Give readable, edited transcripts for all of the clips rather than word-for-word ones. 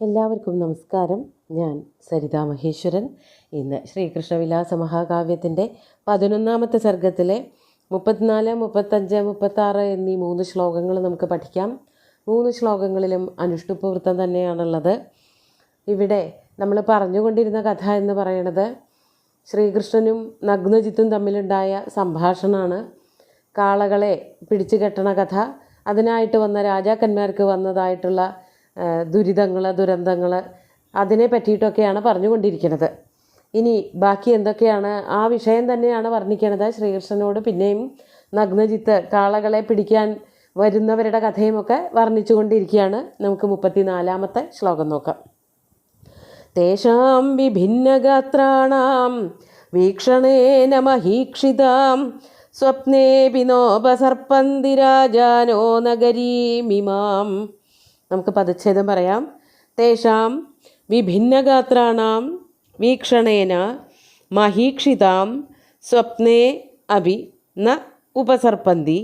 എല്ലാവർക്കും നമസ്കാരം. ഞാൻ സരിതാ മഹേശ്വരൻ. ഇന്ന് ശ്രീകൃഷ്ണവിലാസ മഹാകാവ്യത്തിൻ്റെ 11ാമത്തെ സർഗത്തിലെ 34, 35, 36 എന്നീ 3 ശ്ലോകങ്ങൾ നമുക്ക് പഠിക്കാം. 3 ശ്ലോകങ്ങളിലും അനുഷ്ടുപ്പ് വൃത്തം തന്നെയാണുള്ളത്. ഇവിടെ നമ്മൾ പറഞ്ഞുകൊണ്ടിരുന്ന കഥ എന്ന് പറയുന്നത് ശ്രീകൃഷ്ണനും നഗ്നജിത്തും തമ്മിലുണ്ടായ സംഭാഷണമാണ്. കാളകളെ പിടിച്ചു കെട്ടണ കഥ, അതിനായിട്ട് വന്ന രാജാക്കന്മാർക്ക് വന്നതായിട്ടുള്ള ദുരന്തങ്ങൾ അതിനെ പറ്റിയിട്ടൊക്കെയാണ് പറഞ്ഞുകൊണ്ടിരിക്കുന്നത്. ഇനി ബാക്കി എന്തൊക്കെയാണ് ആ വിഷയം തന്നെയാണ് വർണ്ണിക്കുന്നത്. ശ്രീകൃഷ്ണനോട് പിന്നെയും നഗ്നജിത്ത് കാളകളെ പിടിക്കാൻ വരുന്നവരുടെ കഥയുമൊക്കെ വർണ്ണിച്ചു കൊണ്ടിരിക്കുകയാണ്. നമുക്ക് 34ാമത്തെ ശ്ലോകം നോക്കാം. തേഷാം വിഭിന്നഗാത്രാണാം വീക്ഷണേന മഹീക്ഷിതാം സ്വപ്നേ വിനോപസർപ്പന്തി രാജാനോ നഗരീമിമാം. നമുക്ക് പദച്ഛേദം പറയാം. തേഷാം വിഭിന്നഗാത്രാണാം വീക്ഷണേന മഹീക്ഷിതാം സ്വപ്നേ അഭി ന ഉപസർപ്പന്തി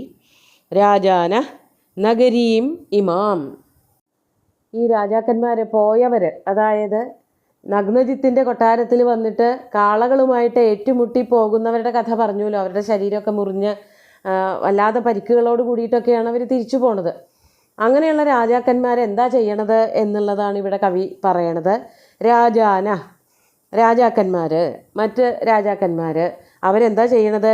രാജാന നഗരീം ഇമാം. ഈ രാജാക്കന്മാർ പോയവർ, അതായത് നഗ്നജിത്തിൻ്റെ കൊട്ടാരത്തിൽ വന്നിട്ട് കാളകളുമായിട്ട് ഏറ്റുമുട്ടി പോകുന്നവരുടെ കഥ പറഞ്ഞല്ലോ. അവരുടെ ശരീരമൊക്കെ മുറിഞ്ഞ് വല്ലാതെ പരിക്കുകളോട് കൂടിയിട്ടൊക്കെയാണ് അവർ തിരിച്ചു പോണത്. അങ്ങനെയുള്ള രാജാക്കന്മാരെന്താ ചെയ്യണത് എന്നുള്ളതാണ് ഇവിടെ കവി പറയണത്. രാജാക്കന്മാർ, മറ്റ് രാജാക്കന്മാർ അവരെന്താ ചെയ്യണത്?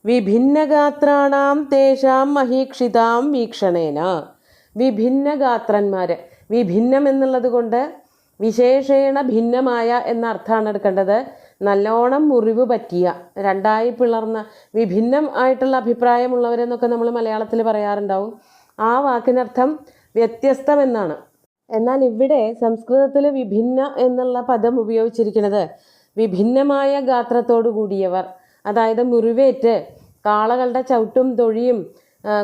വിഭിന്നഗാത്രാണാം തേഷാം മഹീക്ഷിതാം വീക്ഷണേന. വിഭിന്നഗാത്രന്മാർ, വിഭിന്നം എന്നുള്ളത് കൊണ്ട് വിശേഷേണ ഭിന്നമായ എന്ന അർത്ഥമാണ് എടുക്കേണ്ടത്. നല്ലോണം മുറിവ് പറ്റിയ, രണ്ടായി പിളർന്ന, വിഭിന്നം ആയിട്ടുള്ള അഭിപ്രായമുള്ളവരെന്നൊക്കെ നമ്മൾ മലയാളത്തിൽ പറയാറുണ്ടാവും. ആ വാക്കിനർത്ഥം വ്യത്യസ്തം എന്നാണ്. എന്നാൽ ഇവിടെ സംസ്കൃതത്തിൽ വിഭിന്ന എന്നുള്ള പദം ഉപയോഗിച്ചിരിക്കുന്നത് വിഭിന്നമായ ഗാത്രത്തോടു കൂടിയവർ, അതായത് മുറിവേറ്റ് കാളകളുടെ ചവിട്ടും തൊഴിയും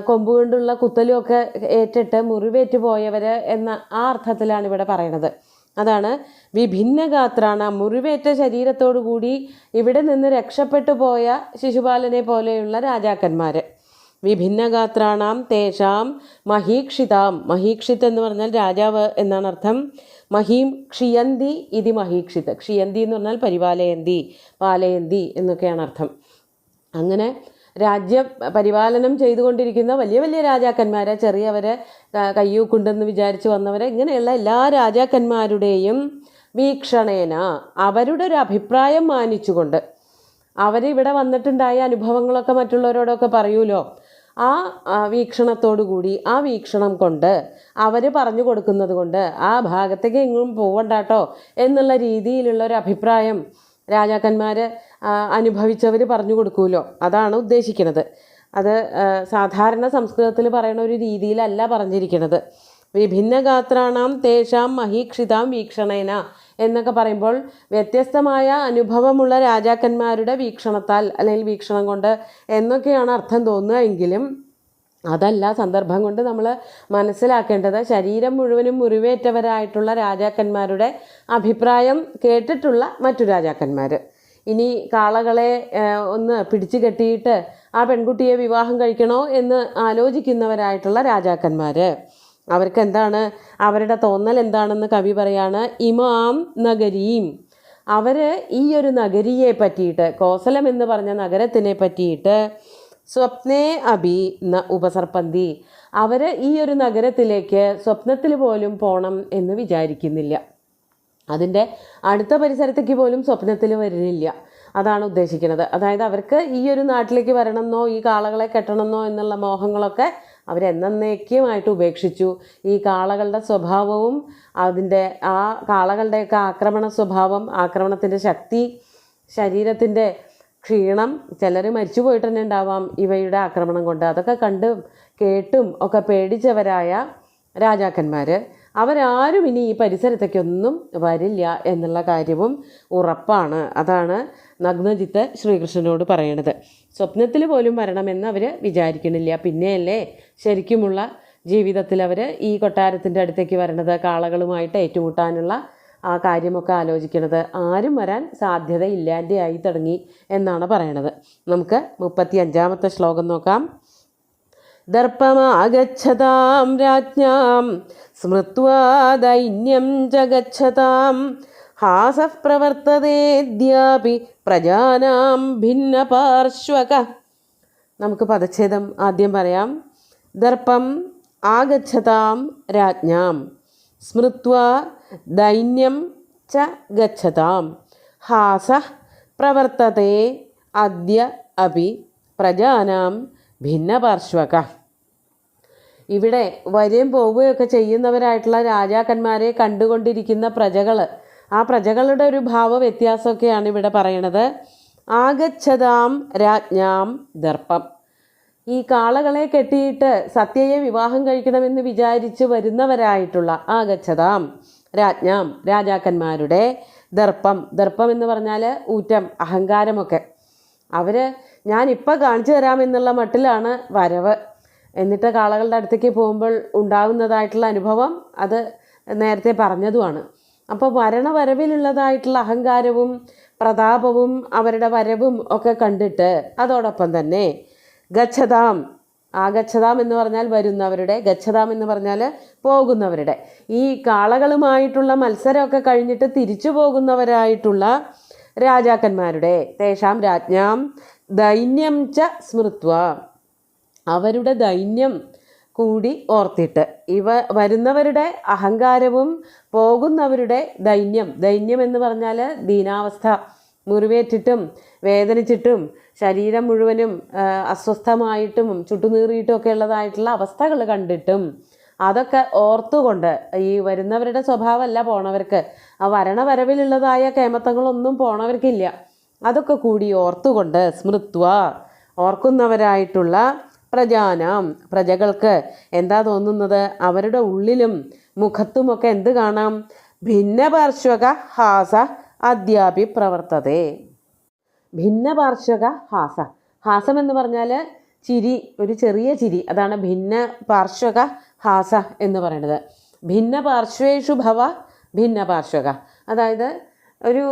കൊമ്പുകൊണ്ടുള്ള കുത്തലും ഒക്കെ ഏറ്റിട്ട് മുറിവേറ്റ് പോയവർ എന്ന ആ അർത്ഥത്തിലാണ് ഇവിടെ പറയണത്. അതാണ് വിഭിന്നഗാത്രാണ്. മുറിവേറ്റ ശരീരത്തോടു കൂടി ഇവിടെ നിന്ന് രക്ഷപ്പെട്ടു പോയ ശിശുപാലനെ പോലെയുള്ള രാജാക്കന്മാർ. വിഭിന്നഗാത്രാണാം തേഷാം മഹീക്ഷിതാം. മഹീക്ഷിത് എന്ന് പറഞ്ഞാൽ രാജാവ് എന്നാണ് അർത്ഥം. മഹീം ക്ഷിയന്തി ഇതി മഹീക്ഷിത്. ക്ഷിയന്തി എന്ന് പറഞ്ഞാൽ പരിപാലയന്തി, പാലയന്തി എന്നൊക്കെയാണ് അർത്ഥം. അങ്ങനെ രാജ്യം പരിപാലനം ചെയ്തുകൊണ്ടിരിക്കുന്ന വലിയ വലിയ രാജാക്കന്മാരെ, ചെറിയവരെ കയ്യൂക്കുണ്ടെന്ന് വിചാരിച്ച് വന്നവരെ, ഇങ്ങനെയുള്ള എല്ലാ രാജാക്കന്മാരുടെയും വീക്ഷണേന, അവരുടെ ഒരു അഭിപ്രായം മാനിച്ചുകൊണ്ട്, അവരിവിടെ വന്നിട്ടുണ്ടായ അനുഭവങ്ങളൊക്കെ മറ്റുള്ളവരോടൊക്കെ പറയൂലോ, ആ വീക്ഷണത്തോടു കൂടി, ആ വീക്ഷണം കൊണ്ട് അവർ പറഞ്ഞു കൊടുക്കുന്നത് കൊണ്ട് ആ ഭാഗത്തേക്ക് എങ്ങും പോവണ്ടാട്ടോ എന്നുള്ള രീതിയിലുള്ള ഒരു അഭിപ്രായം രാജാക്കന്മാർ അനുഭവിച്ചവർ പറഞ്ഞു കൊടുക്കുമല്ലോ, അതാണ് ഉദ്ദേശിക്കുന്നത്. അത് സാധാരണ സംസ്കൃതത്തിൽ പറയുന്ന ഒരു രീതിയിലല്ല പറഞ്ഞിരിക്കുന്നത്. വിഭിന്നഗാത്രാണാം തേഷാം മഹീക്ഷിതാം വീക്ഷണേന എന്നൊക്കെ പറയുമ്പോൾ വ്യത്യസ്തമായ അനുഭവമുള്ള രാജാക്കന്മാരുടെ വീക്ഷണത്താൽ അല്ലെങ്കിൽ വീക്ഷണം കൊണ്ട് എന്നൊക്കെയാണ് അർത്ഥം തോന്നുക. എങ്കിലും അതല്ല സന്ദർഭം കൊണ്ട് നമ്മൾ മനസ്സിലാക്കേണ്ടത്. ശരീരം മുഴുവനും മുറിവേറ്റവരായിട്ടുള്ള രാജാക്കന്മാരുടെ അഭിപ്രായം കേട്ടിട്ടുള്ള മറ്റു രാജാക്കന്മാർ. ഇനി കാളകളെ ഒന്ന് പിടിച്ചു കെട്ടിയിട്ട് ആ പെൺകുട്ടിയെ വിവാഹം കഴിക്കണോ എന്ന് ആലോചിക്കുന്നവരായിട്ടുള്ള രാജാക്കന്മാർ, അവർക്ക് എന്താണ്, അവരുടെ തോന്നൽ എന്താണെന്ന് കവി പറയാണ്. ഇമാം നഗരീം. അവർ ഈ ഒരു നഗരിയെ പറ്റിയിട്ട്, കോസലം എന്ന് പറഞ്ഞ നഗരത്തിനെ പറ്റിയിട്ട്, സ്വപ്നേ അഭി ന ഉപസർപ്പന്തി, അവർ ഈ ഒരു നഗരത്തിലേക്ക് സ്വപ്നത്തിൽ പോലും പോകണം എന്ന് വിചാരിക്കുന്നില്ല. അതിൻ്റെ അടുത്ത പരിസരത്തേക്ക് പോലും സ്വപ്നത്തിൽ വരുന്നില്ല. അതാണ് ഉദ്ദേശിക്കുന്നത്. അതായത് അവർക്ക് ഈ ഒരു നാട്ടിലേക്ക് വരണമെന്നോ ഈ കാളകളെ കെട്ടണമെന്നോ എന്നുള്ള മോഹങ്ങളൊക്കെ അവരെന്നേക്കുമായിട്ട് ഉപേക്ഷിച്ചു. ഈ കാളകളുടെ സ്വഭാവവും അതിൻ്റെ ആ കാളകളുടെയൊക്കെ ആക്രമണ സ്വഭാവം, ആക്രമണത്തിൻ്റെ ശക്തി, ശരീരത്തിൻ്റെ ക്ഷീണം, ചിലർ മരിച്ചു പോയിട്ട് തന്നെ ഉണ്ടാവാം ഇവയുടെ ആക്രമണം കൊണ്ട്, അതൊക്കെ കണ്ടും കേട്ടും ഒക്കെ പേടിച്ചവരായ രാജാക്കന്മാർ അവരാരും ഇനി ഈ പരിസരത്തേക്കൊന്നും വരില്ല എന്നുള്ള കാര്യവും ഉറപ്പാണ്. അതാണ് നഗ്നജിത്ത് ശ്രീകൃഷ്ണനോട് പറയണത്. സ്വപ്നത്തിൽ പോലും വരണമെന്ന് അവർ വിചാരിക്കണില്ല. പിന്നെയല്ലേ ശരിക്കുമുള്ള ജീവിതത്തിൽ അവർ ഈ കൊട്ടാരത്തിൻ്റെ അടുത്തേക്ക് വരണത്, കാളകളുമായിട്ട് ഏറ്റുമുട്ടാനുള്ള ആ കാര്യമൊക്കെ ആലോചിക്കണത്. ആരും വരാൻ സാധ്യത ഇല്ലാതെയായി തുടങ്ങി എന്നാണ് പറയണത്. നമുക്ക് 35ാമത്തെ ശ്ലോകം നോക്കാം. ദർപ്പമാഗച്ഛതാം രാജ്ഞാം സ്മൃത്വാ ദൈന്യം ച ഗച്ഛതാം ഹാസഃ പ്രവർത്തതേദ്യാപി പ്രജാനാം ഭിന്നപാർശ്വക. നമുക്ക് പദച്ഛേദം ആദ്യം പറയാം. ദർപ്പം ആഗച്ഛതാം രാജ്ഞാം സ്മൃത്വാ ദൈന്യം ച ഗച്ഛതാം ഹാസഃ പ്രവർത്തതേ അദ്യ അപി പ്രജാനാം ഭിന്നപാർശ്വക. ഇവിടെ വരികയും പോവുകയൊക്കെ ചെയ്യുന്നവരായിട്ടുള്ള രാജാക്കന്മാരെ കണ്ടുകൊണ്ടിരിക്കുന്ന പ്രജകൾ, ആ പ്രജകളുടെ ഒരു ഭാവ വ്യത്യാസമൊക്കെയാണ് ഇവിടെ പറയണത്. ആഗച്ഛതാം രാജ്ഞാം ദർപ്പം. ഈ കാളകളെ കെട്ടിയിട്ട് സത്യയെ വിവാഹം കഴിക്കണമെന്ന് വിചാരിച്ച് വരുന്നവരായിട്ടുള്ള ആഗച്ഛതാം രാജ്ഞാം രാജാക്കന്മാരുടെ ദർപ്പം. ദർപ്പം എന്ന് പറഞ്ഞാൽ ഊറ്റം, അഹങ്കാരമൊക്കെ. അവർ ഞാനിപ്പോൾ കാണിച്ചു തരാമെന്നുള്ള മട്ടിലാണ് വരവ്. എന്നിട്ട് കാളകളുടെ അടുത്തേക്ക് പോകുമ്പോൾ ഉണ്ടാകുന്നതായിട്ടുള്ള അനുഭവം അത് നേരത്തെ പറഞ്ഞതുമാണ്. അപ്പോൾ വരവിലുള്ളതായിട്ടുള്ള അഹങ്കാരവും പ്രതാപവും അവരുടെ വരവും ഒക്കെ കണ്ടിട്ട് അതോടൊപ്പം തന്നെ ഗച്ഛതാം, ആഗച്ഛതാം എന്ന് പറഞ്ഞാൽ വരുന്നവരുടെ, ഗച്ഛതാം എന്ന് പറഞ്ഞാൽ പോകുന്നവരുടെ, ഈ കാളകളുമായിട്ടുള്ള മത്സരമൊക്കെ കഴിഞ്ഞിട്ട് തിരിച്ചു പോകുന്നവരായിട്ടുള്ള രാജാക്കന്മാരുടെ തേഷാം രാജ്ഞാം ദൈന്യം ച സ്മൃത്വ, അവരുടെ ദൈന്യം കൂടി ഓർത്തിട്ട്, ഇവ വരുന്നവരുടെ അഹങ്കാരവും പോകുന്നവരുടെ ദൈന്യം എന്ന് പറഞ്ഞാൽ ദീനാവസ്ഥ, മുറിവേറ്റിട്ടും വേദനിച്ചിട്ടും ശരീരം മുഴുവനും അസ്വസ്ഥമായിട്ടും ചുട്ടുനീറിയിട്ടും ഒക്കെ ഉള്ളതായിട്ടുള്ള അവസ്ഥകൾ കണ്ടിട്ടും അതൊക്കെ ഓർത്തുകൊണ്ട്, ഈ വരുന്നവരുടെ സ്വഭാവമല്ല പോണവർക്ക്, ആ വരവിലുള്ളതായ കേമത്തങ്ങളൊന്നും പോണവർക്കില്ല, അതൊക്കെ കൂടി ഓർത്തുകൊണ്ട് സ്മൃത്വ ഓർക്കുന്നവരായിട്ടുള്ള പ്രജാനാം പ്രജകൾക്ക് എന്താ തോന്നുന്നത്? അവരുടെ ഉള്ളിലും മുഖത്തുമൊക്കെ എന്ത് കാണാം? ഭിന്നപാർശ്വക ഹാസ അദ്യാപി പ്രവർത്തതേ. ഭിന്നപാർശ്വക ഹാസ, ഹാസം എന്ന് പറഞ്ഞാൽ ചിരി, ഒരു ചെറിയ ചിരി, അതാണ് ഭിന്ന പാർശ്വക ഹാസ എന്ന് പറയുന്നത്. ഭിന്ന പാർശ്വേഷു ഭവ ഭിന്ന പാർശ്വക, അതായത് ഒരു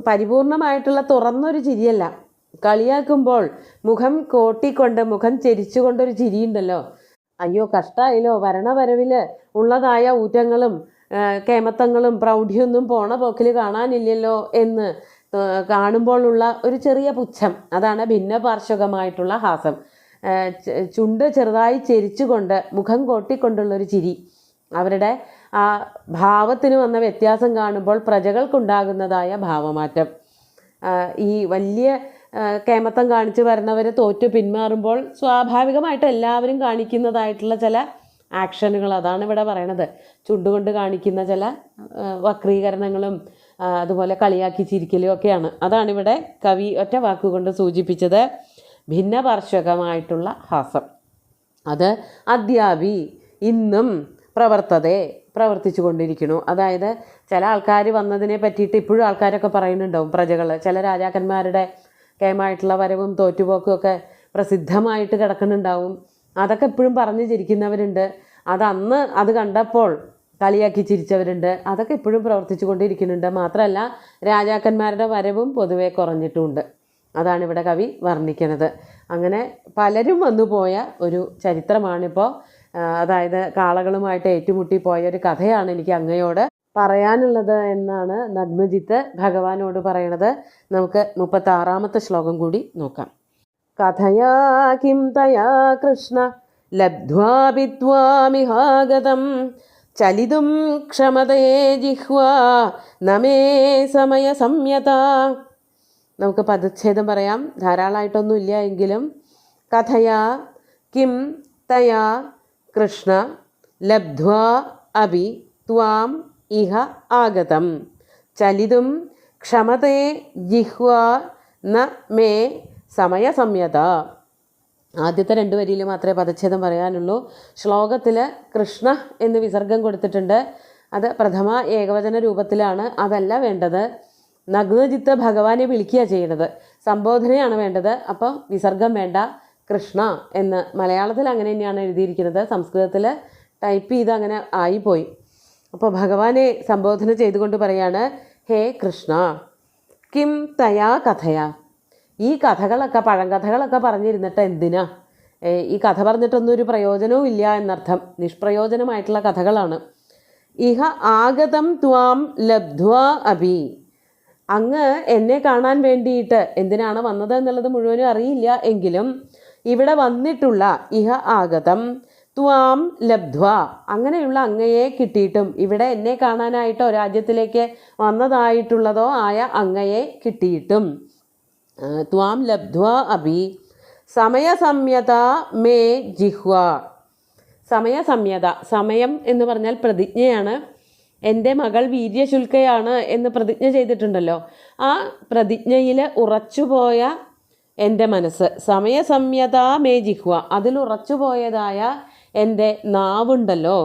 പരിപൂർണമായിട്ടുള്ള തുറന്നൊരു ചിരിയല്ല, കളിയാക്കുമ്പോൾ മുഖം കോട്ടിക്കൊണ്ട്, മുഖം ചെരിച്ചുകൊണ്ടൊരു ചിരിയുണ്ടല്ലോ. അയ്യോ കഷ്ടമായില്ലോ, വരവിൽ ഉള്ളതായ ഊറ്റങ്ങളും കേമത്തങ്ങളും പ്രൗഢിയൊന്നും പോണ പോക്കിൽ കാണാനില്ലല്ലോ എന്ന് കാണുമ്പോഴുള്ള ഒരു ചെറിയ പുച്ഛം, അതാണ് ഭിന്നപാർശ്വകമായിട്ടുള്ള ഹാസം. ചുണ്ട് ചെറുതായി ചെരിച്ചുകൊണ്ട് മുഖം കോട്ടിക്കൊണ്ടുള്ളൊരു ചിരി, അവരുടെ ആ ഭാവത്തിന് വന്ന വ്യത്യാസം കാണുമ്പോൾ പ്രജകൾക്കുണ്ടാകുന്നതായ ഭാവമാറ്റം. ഈ വലിയ കേമത്തം കാണിച്ച് വരുന്നവർ തോറ്റു പിന്മാറുമ്പോൾ സ്വാഭാവികമായിട്ട് എല്ലാവരും കാണിക്കുന്നതായിട്ടുള്ള ചില ആക്ഷനുകൾ, അതാണ് ഇവിടെ പറയണത്. ചുണ്ടുകൊണ്ട് കാണിക്കുന്ന ചില വക്രീകരണങ്ങളും അതുപോലെ കളിയാക്കി ചിരിക്കലും ഒക്കെയാണ്. അതാണിവിടെ കവി ഒറ്റ വാക്കുകൊണ്ട് സൂചിപ്പിച്ചത്. ഭിന്നപാർശ്വകമായിട്ടുള്ള ഹാസം അത് അദ്യാപി ഇന്നും പ്രവർത്തിച്ചു കൊണ്ടിരിക്കുന്നു. അതായത് ചില ആൾക്കാർ വന്നതിനെ പറ്റിയിട്ട് ഇപ്പോഴും ആൾക്കാരൊക്കെ പറയുന്നുണ്ടാവും, പ്രജകൾ ചില രാജാക്കന്മാരുടെ കേമായിട്ടുള്ള വരവും തോറ്റുപോക്കും ഒക്കെ പ്രസിദ്ധമായിട്ട് കിടക്കുന്നുണ്ടാവും. അതൊക്കെ എപ്പോഴും പറഞ്ഞു ചിരിക്കുന്നവരുണ്ട്. അതന്ന് അത് കണ്ടപ്പോൾ കളിയാക്കി ചിരിച്ചവരുണ്ട്. അതൊക്കെ ഇപ്പോഴും പ്രവർത്തിച്ചു കൊണ്ടിരിക്കുന്നുണ്ട്. മാത്രമല്ല രാജാക്കന്മാരുടെ വരവും പൊതുവെ കുറഞ്ഞിട്ടുമുണ്ട്. അതാണ് ഇവിടെ കവി വർണ്ണിക്കുന്നത്. അങ്ങനെ പലരും വന്നുപോയ ഒരു ചരിത്രമാണിപ്പോൾ. അതായത് കാളകളുമായിട്ട് ഏറ്റുമുട്ടി പോയ ഒരു കഥയാണ് എനിക്ക് അങ്ങയോട് പറയാനുള്ളത് എന്നാണ് നഗ്നജിത്ത് ഭഗവാനോട് പറയണത്. നമുക്ക് 36-ാമത്തെ ശ്ലോകം കൂടി നോക്കാം. കഥയാ കിം തയാ കൃഷ്ണ ലബ്ധ്വാപി ത്വാമിഹാഗതം ചലിതും ക്ഷമതേ ജിഹ്വാ നമേ സമയ സംയത. നമുക്ക് പദച്ഛേദം പറയാം, ധാരാളമായിട്ടൊന്നും ഇല്ല എങ്കിലും. കഥയാ കിം തയാ കൃഷ്ണ ലബ്ധ്വാ അപി ത്വാം ഇഹ ആഗതം ചലിതും ക്ഷമതേ ജിഹ്വാ ന മേ സമയസംയത. ആദ്യത്തെ 2 വരിയിൽ മാത്രമേ പദച്ഛേദം പറയാനുള്ളൂ. ശ്ലോകത്തിൽ കൃഷ്ണ എന്ന് വിസർഗം കൊടുത്തിട്ടുണ്ട്. അത് പ്രഥമ ഏകവചന രൂപത്തിലാണ്. അതല്ല വേണ്ടത്. നഗ്നജിത്ത് ഭഗവാനെ വിളിക്കുക ചെയ്യണത്, സംബോധനയാണ് വേണ്ടത്. അപ്പോൾ വിസർഗം വേണ്ട, കൃഷ്ണ എന്ന്. മലയാളത്തിൽ അങ്ങനെ തന്നെയാണ് എഴുതിയിരിക്കുന്നത്, സംസ്കൃതത്തിൽ ടൈപ്പ് ചെയ്ത് അങ്ങനെ ആയിപ്പോയി. അപ്പോൾ ഭഗവാനെ സംബോധന ചെയ്തുകൊണ്ട് പറയാണ്, ഹേ കൃഷ്ണ, കിം തയാ കഥയാ, ഈ കഥകളൊക്കെ പഴങ്കഥകളൊക്കെ പറഞ്ഞിരുന്നിട്ട് എന്തിനാ ഈ കഥ പറഞ്ഞിട്ടൊന്നും ഒരു പ്രയോജനവും ഇല്ല എന്നർത്ഥം. നിഷ്പ്രയോജനമായിട്ടുള്ള കഥകളാണ്. ഇഹ ആഗതം ത്വാം ലബ്ധ്വാ അഭി, അങ്ങ് എന്നെ കാണാൻ വേണ്ടിയിട്ട് എന്തിനാണ് വന്നത് എന്നുള്ളത് മുഴുവനും അറിയില്ല എങ്കിലും ഇവിടെ വന്നിട്ടുള്ള ഇഹ ആഗതം ത്വാം ലബ്ധ്വ, അങ്ങനെയുള്ള അങ്ങയെ കിട്ടിയിട്ടും, ഇവിടെ എന്നെ കാണാനായിട്ടോ രാജ്യത്തിലേക്ക് വന്നതായിട്ടുള്ളതോ ആയ അങ്ങയെ കിട്ടിയിട്ടും, ത്വാം ലബ്ധ്വ അഭി സമയസംയത മേ ജിഹ്വ. സമയസംയത, സമയം എന്ന് പറഞ്ഞാൽ പ്രതിജ്ഞയാണ്. എൻ്റെ മകൾ വീര്യശുൽക്കയാണ് എന്ന് പ്രതിജ്ഞ ചെയ്തിട്ടുണ്ടല്ലോ, ആ പ്രതിജ്ഞയിൽ ഉറച്ചുപോയ എൻ്റെ മനസ്സ്, സമയസംയത മേ ജിഹ്വ, അതിൽ ഉറച്ചുപോയതായ എൻ്റെ നാവുണ്ടല്ലോ,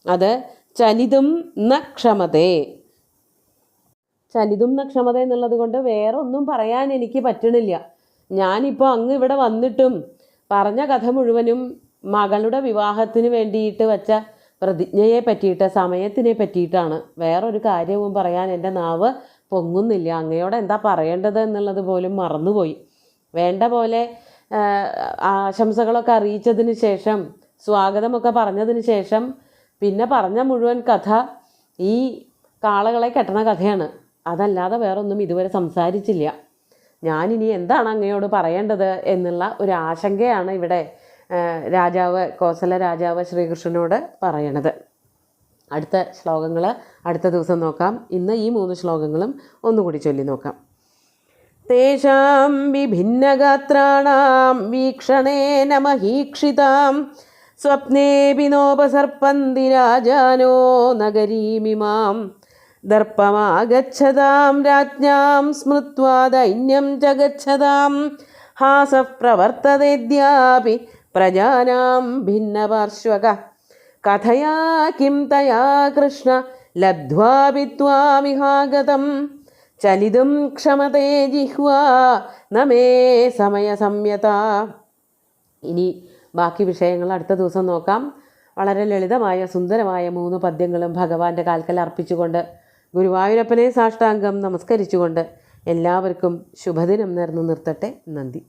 അത് ചലിതും ന ക്ഷമതേ. ചലിതും ന ക്ഷമത എന്നുള്ളത് കൊണ്ട് വേറെ ഒന്നും പറയാൻ എനിക്ക് പറ്റണില്ല. ഞാനിപ്പോൾ അങ്ങ് ഇവിടെ വന്നിട്ടും പറഞ്ഞ കഥ മുഴുവനും മകളുടെ വിവാഹത്തിന് വേണ്ടിയിട്ട് വച്ച പ്രതിജ്ഞയെ പറ്റിയിട്ട്, സമയത്തിനെ പറ്റിയിട്ടാണ്. വേറൊരു കാര്യവും പറയാൻ എൻ്റെ നാവ് പൊങ്ങുന്നില്ല. അങ്ങയോട് എന്താ പറയേണ്ടത് എന്നുള്ളത് പോലും മറന്നുപോയി. വേണ്ട പോലെ ആശംസകളൊക്കെ അറിയിച്ചതിന് ശേഷം, സ്വാഗതമൊക്കെ പറഞ്ഞതിന് ശേഷം പിന്നെ പറഞ്ഞ മുഴുവൻ കഥ ഈ കാളകളെ കെട്ടണ കഥയാണ്. അതല്ലാതെ വേറൊന്നും ഇതുവരെ സംസാരിച്ചില്ല. ഞാനിനി എന്താണ് അങ്ങയോട് പറയേണ്ടത് എന്നുള്ള ഒരു ആശങ്കയാണ് ഇവിടെ രാജാവ്, കോസല രാജാവ് ശ്രീകൃഷ്ണനോട് പറയണത്. അടുത്ത ശ്ലോകങ്ങൾ അടുത്ത ദിവസം നോക്കാം. ഇന്ന് ഈ 3 ശ്ലോകങ്ങളും ഒന്നുകൂടി ചൊല്ലി നോക്കാം. തേഷാം വിഭിന്നഗാത്രാണാം വീക്ഷണേന മഹീക്ഷിതാം സ്വപ്നേപി നോപസർപ്പന്തി രാജാനോ നഗരീമിമാം ദർപ്പമാഗച്ഛതാം രാജ്ഞാം സ്മൃത്വാ ദൈന്യം ച ഗച്ഛതാം ഹാസഃ പ്രവർത്തതേദ്യാപി പ്രജാനാം ഭിന്നപാർശ്വക കഥയാ കിം തയാ കൃഷ്ണ ലബ്ധ്വാപി ത്വാമിഹാഗതം ചലിതും ക്ഷമതേ ജിഹ്വാ നമേ സമയസംയത. ഇനി ബാക്കി വിഷയങ്ങൾ അടുത്ത ദിവസം നോക്കാം. വളരെ ലളിതമായ സുന്ദരമായ 3 പദ്യങ്ങളും ഭഗവാന്റെ കാൽക്കൽ അർപ്പിച്ചുകൊണ്ട് ഗുരുവായൂരപ്പനെ സാഷ്ടാംഗം നമസ്കരിച്ചുകൊണ്ട് എല്ലാവർക്കും ശുഭദിനം നേർന്നു നിർത്തട്ടെ. നന്ദി.